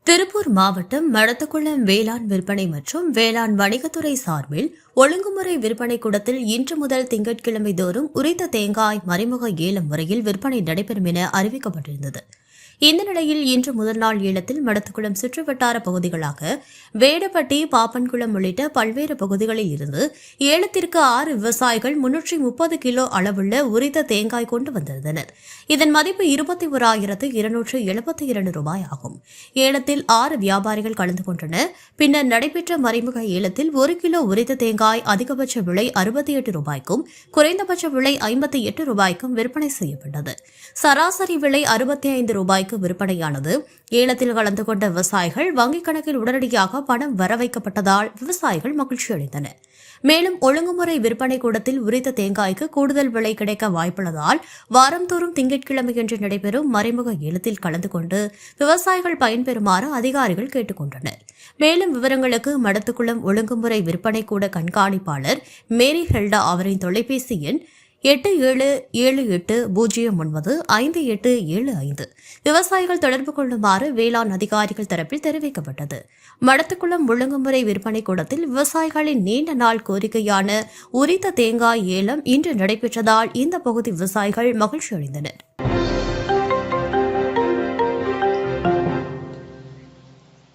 திருப்பூர் மாவட்டம் மடத்துக்குளம் வேளாண் விற்பனை மற்றும் வேளாண் வணிகத்துறை சார்பில் ஒழுங்குமுறை விற்பனை கூடத்தில் இன்று முதல் திங்கட்கிழமை தோறும் உரித்த தேங்காய் மறைமுக ஏலம் முறையில் விற்பனை நடைபெறும் என அறிவிக்கப்பட்டிருந்தது. இந்த நிலையில் இன்று முதல் நாள் ஏலத்தில் மடத்துக்குளம் சுற்றுவட்டார பகுதிகளாக வேடப்பட்டி, பாப்பன்குளம் உள்ளிட்ட பல்வேறு பகுதிகளில் இருந்து ஏலத்திற்கு 6 விவசாயிகள் 330 கிலோ அளவுள்ள உரித்த தேங்காய் கொண்டு வந்திருந்தனர். இதன் மதிப்பு 21,272 ரூபாய் ஆகும். ஏலத்தில் 6 வியாபாரிகள் கலந்து கொண்டனர். பின்னர் நடைபெற்ற மறைமுக ஏலத்தில் 1 கிலோ உரித்த தேங்காய் அதிகபட்ச விலை 68 ரூபாய்க்கும் குறைந்தபட்ச விலை 58 ரூபாய்க்கும் விற்பனை செய்யப்பட்டது. சராசரி விலை 65 ரூபாய்க்கு விற்பனையானது. ஏலத்தில் கலந்து கொண்ட விவசாயிகள் வங்கிக் கணக்கில் உடனடியாக பணம் வரவைக்கப்பட்டதால் விவசாயிகள் மகிழ்ச்சி அடைந்தனர். மேலும் ஒழுங்குமுறை விற்பனை கூடத்தில் உரித்த தேங்காய்க்கு கூடுதல் விலை கிடைக்க வாய்ப்புள்ளதால் வாரந்தோறும் திங்கட்கிழமையன்று நடைபெறும் மறைமுக ஏலத்தில் கலந்து கொண்டு விவசாயிகள் பயன்பெறுமாறு அதிகாரிகள் கேட்டுக் கொண்டனர். மேலும் விவரங்களுக்கு மடத்துக்குளம் ஒழுங்குமுறை விற்பனை கூட கண்காணிப்பாளர் மேரி ஹெல்டா அவரின் தொலைபேசி எண் 8778095875 விவசாயிகள் தொடர்பு கொள்ளுமாறு வேளாண் அதிகாரிகள் தரப்பில் தெரிவிக்கப்பட்டது. மடத்துக்குளம் ஒழுங்குமுறை விற்பனை கூடத்தில் விவசாயிகளின் நீண்ட நாள் கோரிக்கையான உரித்த தேங்காய் ஏலம் இன்று நடைபெற்றதால் இந்த பகுதி விவசாயிகள் மகிழ்ச்சி அடைந்தனர்.